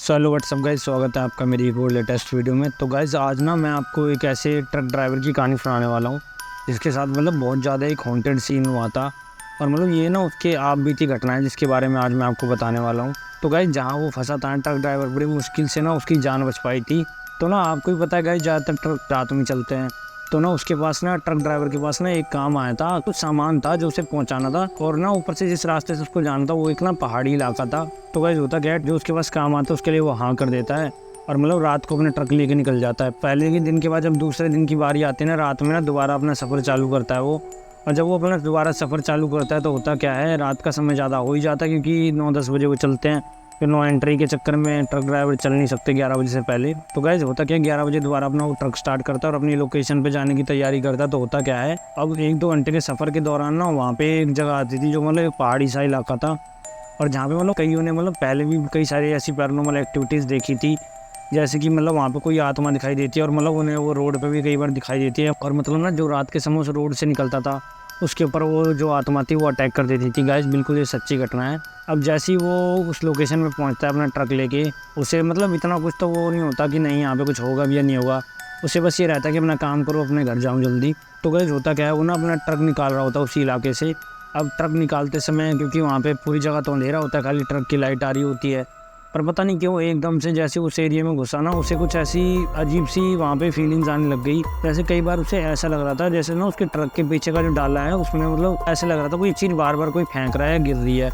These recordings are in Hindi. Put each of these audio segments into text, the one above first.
हेलो व्हाट्सअप गाइस, स्वागत है आपका मेरी एक और लेटेस्ट वीडियो में। तो गाइस आज ना मैं आपको एक ऐसे ट्रक ड्राइवर की कहानी सुनाने वाला हूँ जिसके साथ बहुत ज़्यादा एक हॉन्टेड सीन हुआ था। और ये ना उसके आप बीती घटना है जिसके बारे में आज मैं आपको बताने वाला हूँ। तो गाइस जहाँ वो फंसा था ट्रक ड्राइवर बड़ी मुश्किल से ना उसकी जान बच पाई थी। तो ना आपको भी पता है गाइस, ज़्यादातर ट्रक रात में चलते हैं। तो ना उसके पास ना ट्रक ड्राइवर के पास ना एक काम आया था, कुछ सामान था जो उसे पहुंचाना था। और ना ऊपर से जिस रास्ते से उसको जाना था वो एक ना पहाड़ी इलाका था। तो गाइस होता क्या है, जो उसके पास काम आता है उसके लिए वो हाँ कर देता है और रात को अपने ट्रक लेके निकल जाता है। पहले के दिन के बाद जब दूसरे दिन की बारी आती है ना, रात में ना दोबारा अपना सफ़र चालू करता है वो। और जब वो अपना दोबारा सफ़र चालू करता है तो होता क्या है, रात का समय ज़्यादा हो ही जाता है क्योंकि 9-10 बजे वो चलते हैं। फिर नो एंट्री के चक्कर में ट्रक ड्राइवर चल नहीं सकते 11 बजे से पहले। तो गाइस होता क्या है, 11 बजे दोबारा अपना वो ट्रक स्टार्ट करता है और अपनी लोकेशन पे जाने की तैयारी करता है। तो होता क्या है, अब 1-2 घंटे के सफ़र के दौरान ना वहाँ पे एक जगह आती थी जो एक पहाड़ी सा इलाका था। और जहाँ पे कईयों ने पहले भी कई सारी ऐसी पैरानॉर्मल एक्टिविटीज़ देखी थी, जैसे कि वहाँ पे कोई आत्मा दिखाई देती है और उन्हें वो रोड पे भी कई बार दिखाई देती है। और ना जो रात के समय उस रोड से निकलता था उसके ऊपर वो जो आत्मा थी वो अटैक कर देती थी। गाइस बिल्कुल ये सच्ची घटना है। अब जैसे ही वो उस लोकेशन पे पहुंचता है अपना ट्रक लेके, उसे इतना कुछ तो वो नहीं होता कि नहीं यहाँ पे कुछ होगा भी या नहीं होगा। उसे बस ये रहता है कि अपना काम करो, अपने घर जाऊँ जल्दी। तो गाइस होता क्या है, वो ना अपना ट्रक निकाल रहा होता है उसी इलाके से। अब ट्रक निकालते समय क्योंकि वहाँ पे पूरी जगह तो अंधेरा होता है, खाली ट्रक की लाइट आ रही होती है। पर पता नहीं क्यों एकदम से जैसे उस एरिया में घुसा ना, उसे कुछ ऐसी अजीब सी वहाँ पे फीलिंग्स आने लग गई। जैसे कई बार उसे ऐसा लग रहा था जैसे ना उसके ट्रक के पीछे का जो डाला है उसमें ऐसे लग रहा था कोई चीज़ बार बार कोई फेंक रहा है, गिर रही है।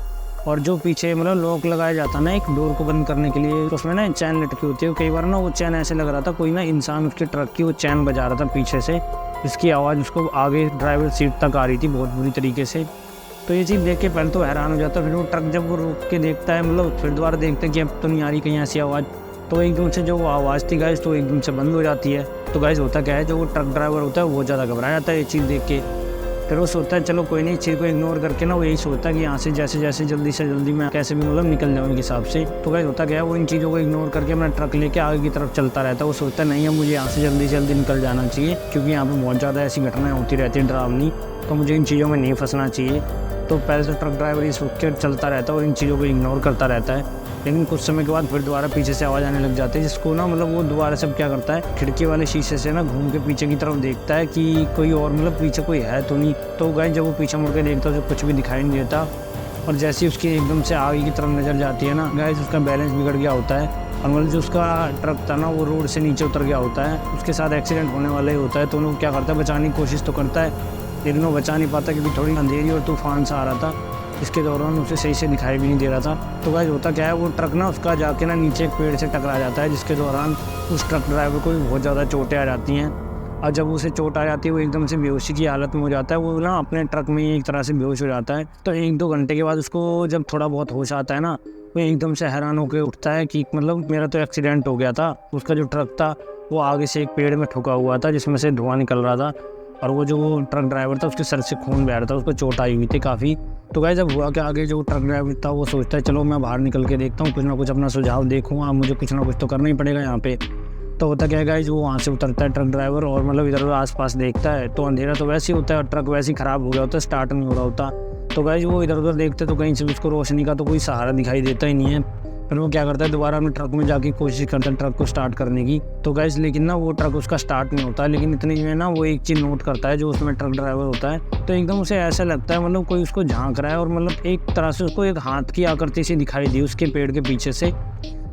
और जो पीछे लॉक लगाया जाता ना एक डोर को बंद करने के लिए, तो उसमें ना चैन लटकी होती है। कई बार ना वो चैन ऐसे लग रहा था कोई ना इंसान उसके ट्रक की वो चैन बजा रहा था पीछे से, जिसकी आवाज़ उसको आगे ड्राइवर सीट तक आ रही थी बहुत बुरी तरीके से। तो ये चीज़ देख के पहले तो हैरान हो जाता है। फिर वो ट्रक जब वो रोक के देखता है, फिर दोबारा देखता है कि अब तो नहीं आ रही कहीं ऐसी आवाज़। तो एकदम से जो वो आवाज़ थी गाइस तो एकदम से बंद हो जाती है। तो गाइस होता क्या है, जो वो ट्रक ड्राइवर होता है वो ज़्यादा घबरा जाता है ये चीज़ देख के। फिर वो सोचता है चलो कोई नहीं, इस चीज़ को इग्नोर करके ना वो यही सोचता है कि यहाँ से जैसे जैसे जल्दी से जल्दी मैं कैसे भी निकल जाऊँ इनके हिसाब से। तो गाइस होता क्या है, वो इन चीज़ों को इग्नोर करके अपना ट्रक लेके आगे की तरफ चलता रहता है। वो सोचता है नहीं अब मुझे यहाँ से जल्दी से जल्दी निकल जाना चाहिए क्योंकि यहाँ पर बहुत ज़्यादा ऐसी घटनाएँ होती रहती हैं डरावनी, तो मुझे इन चीज़ों में नहीं फंसना चाहिए। तो पहले तो ट्रक ड्राइवर ये सोच कर चलता रहता है और इन चीज़ों को इग्नोर करता रहता है। लेकिन कुछ समय के बाद फिर दोबारा पीछे से आवाज़ आने लग जाती है, जिसको ना वो दोबारा से क्या करता है, खिड़की वाले शीशे से ना घूम के पीछे की तरफ देखता है कि कोई और पीछे कोई है तो नहीं। तो गाइस जब वो पीछे मुड़ के देखता है तो कुछ भी दिखाई नहीं देता। और जैसे ही उसकी एकदम से आगे की तरफ नज़र जाती है ना गाइस, उसका बैलेंस बिगड़ गया होता है और जो उसका ट्रक था ना वो रोड से नीचे उतर गया होता है। उसके साथ एक्सीडेंट होने वाला ही होता है। तो वो क्या करता है, बचाने की कोशिश तो करता है लेकिन वो बचा नहीं पाता क्योंकि थोड़ी अंधेरी और तूफान सा आ रहा था, इसके दौरान उसे सही से दिखाई भी नहीं दे रहा था। तो गाइस होता क्या है, वो ट्रक ना उसका जाके ना नीचे एक पेड़ से टकरा जाता है, जिसके दौरान उस ट्रक ड्राइवर को भी बहुत ज़्यादा चोटें आ जाती हैं। और जब उसे चोट आ जाती है वो एकदम से बेहोशी की हालत में हो जाता है। वो ना अपने ट्रक में ही एक तरह से बेहोश हो जाता है। तो 1-2 घंटे के बाद उसको जब थोड़ा बहुत होश आता है ना, वो एकदम से हैरान होकर उठता है कि मेरा तो एक्सीडेंट हो गया था। उसका जो ट्रक था वो आगे से एक पेड़ में ठुका हुआ था जिसमें से धुआं निकल रहा था और वो जो ट्रक ड्राइवर था उसके सर से खून बह रहा था, उसको चोट आई हुई थी काफ़ी। तो गाइस जब हुआ कि आगे जो ट्रक ड्राइवर था वो सोचता है चलो मैं बाहर निकल के देखता हूँ, कुछ ना कुछ अपना सुझाव देखूँगा, मुझे कुछ ना कुछ तो करना ही पड़ेगा यहाँ पे। तो होता क्या है गाइस, वो वहाँ से उतरता है ट्रक ड्राइवर और इधर उधर आसपास देखता है। तो अंधेरा तो वैसे ही होता है और ट्रक वैसे ही ख़राब हो गया होता है, स्टार्ट नहीं हो रहा होता। तो गाइस वो इधर उधर देखते तो कहीं से उसको रोशनी का तो कोई सहारा दिखाई देता ही नहीं है। फिर वो क्या करता है, दोबारा अपने ट्रक में जाके कोशिश करता है ट्रक को स्टार्ट करने की। तो गाइस लेकिन ना वो ट्रक उसका स्टार्ट नहीं होता। लेकिन इतने में ना वो एक चीज़ नोट करता है जो उसमें ट्रक ड्राइवर होता है। तो एकदम उसे ऐसा लगता है कोई उसको झांक रहा है और एक तरह से उसको एक हाथ की आकृति से दिखाई दी उसके पेड़ के पीछे से,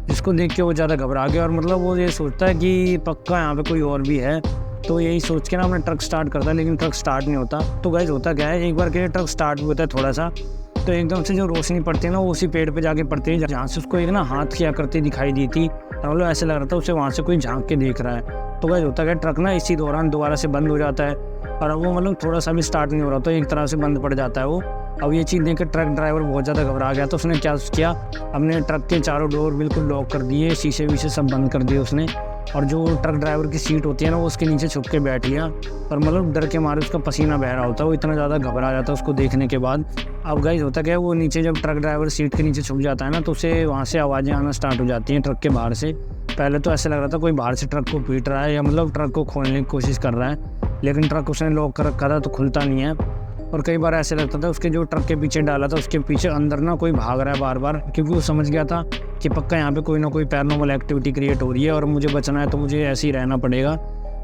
जिसको देख के वो ज़्यादा घबरा गया और वो ये सोचता है कि पक्का यहाँ पे कोई और भी है। तो यही सोच के ना अपना ट्रक स्टार्ट करता है लेकिन ट्रक स्टार्ट नहीं होता। तो गाइस होता क्या है, एक बार के लिए ट्रक स्टार्ट भी होता है थोड़ा सा, तो एकदम से जो रोशनी पड़ती है ना वो उसी पेड़ पे जाके पड़ती है जहाँ से उसको एक ना हाथ की आकृति दिखाई दी थी। ऐसे लग रहा था उसे वहाँ से कोई झांक के देख रहा है। तो गाइस होता क्या, ट्रक ना इसी दौरान दोबारा से बंद हो जाता है और अब वो थोड़ा सा भी स्टार्ट नहीं हो रहा, तो एक तरह से बंद पड़ जाता है वो। अब ये चीज़ देख कर ट्रक ड्राइवर बहुत ज़्यादा घबरा गया। तो उसने क्या किया, अपने ट्रक के चारों डोर बिल्कुल लॉक कर दिए, शीशे वीशे सब बंद कर दिए उसने। और जो ट्रक ड्राइवर की सीट होती है ना वो उसके नीचे छुप के बैठ गया और डर के मारे उसका पसीना बह रहा होता है, वो इतना ज़्यादा घबरा जाता है उसको देखने के बाद। अब गाइस होता क्या है, वो नीचे जब ट्रक ड्राइवर सीट के नीचे छुप जाता है ना तो उसे वहाँ से आवाज़ें आना स्टार्ट हो जाती हैं ट्रक के बाहर से। पहले तो ऐसा लग रहा था कोई बाहर से ट्रक को पीट रहा है या ट्रक को खोलने की कोशिश कर रहा है, लेकिन ट्रक उसने लॉक कर रखा था तो खुलता नहीं है। और कई बार ऐसे लगता था उसके जो ट्रक के पीछे डाला था उसके पीछे अंदर ना कोई भाग रहा है बार बार, क्योंकि वो समझ गया था कि पक्का यहाँ पे कोई ना कोई पैरानॉर्मल एक्टिविटी क्रिएट हो रही है और मुझे बचना है तो मुझे ऐसे ही रहना पड़ेगा,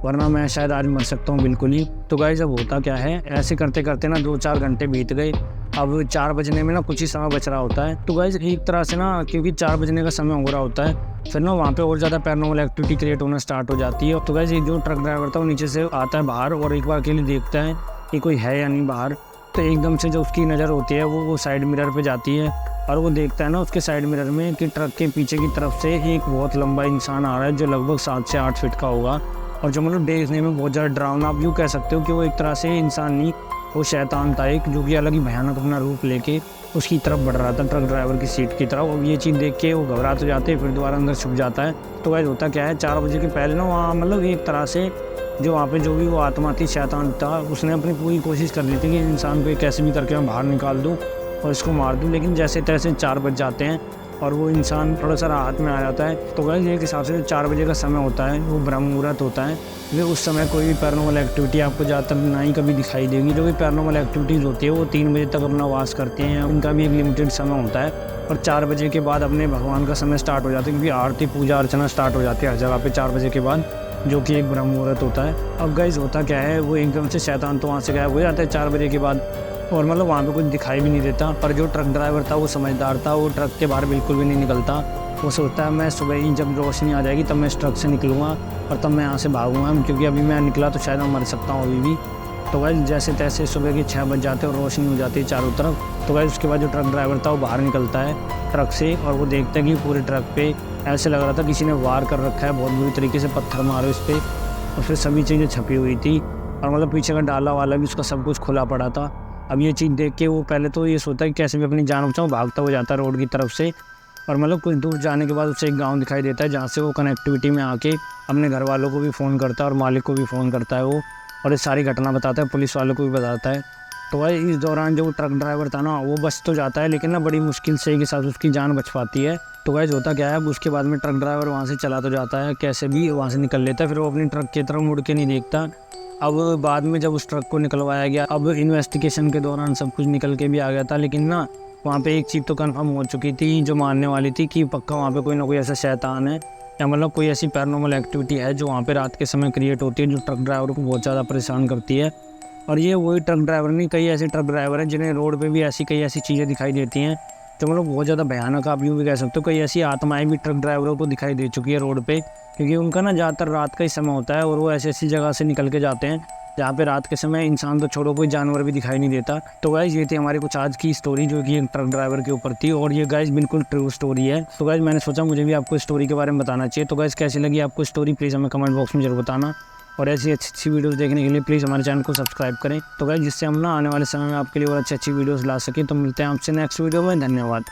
वरना मैं शायद आज मर सकता हूँ बिल्कुल ही। तो गाइस अब होता क्या है, ऐसे करते करते ना 2-4 घंटे बीत गए। अब 4 बजने में ना कुछ ही समय बच रहा होता है। तो गाइस एक तरह से ना, क्योंकि 4 बजने का समय हो रहा होता है, फिर ना वहाँ पे और ज़्यादा पैरानॉर्मल एक्टिविटी क्रिएट होना स्टार्ट हो जाती है। तो गाइस ये जो ट्रक ड्राइवर था वो नीचे से आता है बाहर और एक बार के लिए देखता है कि कोई है या नहीं बाहर। तो एकदम से जो उसकी नज़र होती है वो साइड मिरर पे जाती है और वो देखता है ना उसके साइड मिरर में कि ट्रक के पीछे की तरफ से एक बहुत लंबा इंसान आ रहा है जो लगभग 7 से 8 फीट का होगा, और जो मतलब देखने में बहुत ज़्यादा डरावना। आप यूँ कह सकते हो कि वो एक तरह से इंसान नहीं, वो शैतान था एक, जो कि अलग ही भयानक अपना रूप लेके उसकी तरफ बढ़ रहा था, ट्रक ड्राइवर की सीट की तरफ। और ये चीज़ देख के वो घबरा तो जाते हैं, फिर दोबारा अंदर छुप जाता है। तो वैसे होता क्या है, 4 बजे के पहले ना वहाँ मतलब एक तरह से जो वहाँ पे जो भी वो आत्मा थी, शैतान था, उसने अपनी पूरी कोशिश कर ली थी कि इंसान को कैसे भी करके मैं बाहर निकाल दूँ और इसको मार दूँ। लेकिन जैसे तैसे 4 बज जाते हैं और वो इंसान थोड़ा सा राहत में आ जाता है। तो गाइस एक हिसाब से जो 4 बजे का समय होता है वो ब्रह्म मुहूर्त होता है, क्योंकि उस समय कोई भी पैरानॉर्मल एक्टिविटी आपको ज़्यादातर ना ही कभी दिखाई देगी। जो भी पैरानॉर्मल एक्टिविटीज़ होती है वो 3 बजे तक अपना वास करते हैं, उनका भी एक लिमिटेड समय होता है। और 4 बजे के बाद अपने भगवान का समय स्टार्ट हो जाता है, क्योंकि आरती पूजा अर्चना स्टार्ट हो जाती है हर जगह पे 4 बजे के बाद, जो कि एक ब्रह्म मुहूर्त होता है। अब गाइस होता क्या है, वो एकदम से शैतान तो वहाँ से गायब हो जाता है 4 बजे के बाद, और मतलब वहाँ पे कुछ दिखाई भी नहीं देता। पर जो ट्रक ड्राइवर था वो समझदार था, वो ट्रक के बाहर बिल्कुल भी नहीं निकलता। वो सोचता है मैं सुबह ही जब रोशनी आ जाएगी तब मैं इस ट्रक से निकलूँगा और तब मैं यहाँ से भागूंगा, क्योंकि अभी मैं निकला तो शायद मैं मर सकता हूँ अभी भी। तो गाइस जैसे तैसे सुबह के 6 बज जाते हैं और रोशनी हो जाती है चारों तरफ। तो गाइस उसके बाद जो ट्रक ड्राइवर था वो बाहर निकलता है ट्रक से और वो देखता है कि पूरे ट्रक पे ऐसे लग रहा था किसी ने वार कर रखा है, बहुत बुरी तरीके से पत्थर मारो इस पर, और फिर सभी चीज़ें छपी हुई थी और मतलब पीछे का डाला वाला भी उसका सब कुछ खुला पड़ा था। अब ये चीज़ देख के वो पहले तो ये सोचता है कि कैसे भी अपनी जान बचाऊं, भागता हो जाता है रोड की तरफ से। और मतलब कुछ दूर जाने के बाद उसे एक गांव दिखाई देता है, जहाँ से वो कनेक्टिविटी में आके अपने घर वालों को भी फ़ोन करता है और मालिक को भी फ़ोन करता है वो, और ये सारी घटना बताता है, पुलिस वालों को भी बताता है। तो भाई इस दौरान जो ट्रक ड्राइवर था ना वो बच तो जाता है, लेकिन ना बड़ी मुश्किल से के साथ उसकी जान बच पाती है। तो गाइस होता क्या है, अब उसके बाद में ट्रक ड्राइवर वहाँ से चला तो जाता है, कैसे भी वहाँ से निकल लेता है, फिर वो अपनी ट्रक की तरफ मुड़ के नहीं देखता। अब बाद में जब उस ट्रक को निकलवाया गया, अब इन्वेस्टिगेशन के दौरान सब कुछ निकल के भी आ गया था, लेकिन ना वहाँ पे एक चीज़ तो कंफर्म हो चुकी थी जो मानने वाली थी कि पक्का वहाँ पे कोई ना कोई ऐसा शैतान है, या मतलब कोई ऐसी पैरानॉर्मल एक्टिविटी है जो वहाँ पे रात के समय क्रिएट होती है, जो ट्रक ड्राइवर को बहुत ज़्यादा परेशान करती है। और ये वही ट्रक ड्राइवर नहीं, कई ऐसे ट्रक ड्राइवर हैं जिन्हें रोड पे भी ऐसी कई ऐसी चीज़ें दिखाई देती हैं तो मतलब बहुत ज़्यादा भयानक, आप यूँ भी कह सकते हो। कई ऐसी आत्माएं भी ट्रक ड्राइवरों को दिखाई दे चुकी है रोड पे, क्योंकि उनका ना ज़्यादातर रात का ही समय होता है और वो ऐसी ऐसी जगह से निकल के जाते हैं जहाँ पे रात के समय इंसान तो छोड़ो कोई जानवर भी दिखाई नहीं देता। तो गाइज ये थी हमारी कुछ आज की स्टोरी जो कि एक ट्रक ड्राइवर के ऊपर थी, और ये गाइज बिल्कुल ट्रू स्टोरी है। तो गाइज मैंने सोचा मुझे भी आपको स्टोरी के बारे में बताना चाहिए। तो गाइज कैसी लगी आपको स्टोरी प्लीज़ हमें कमेंट बॉक्स में जरूर बताना, और ऐसी अच्छी वीडियोस देखने के लिए प्लीज़ हमारे चैनल को सब्सक्राइब करें। तो गाइज जिससे हम ना आने वाले समय में आपके लिए और अच्छी वीडियोस ला सकें। तो मिलते हैं आपसे नेक्स्ट वीडियो में, धन्यवाद।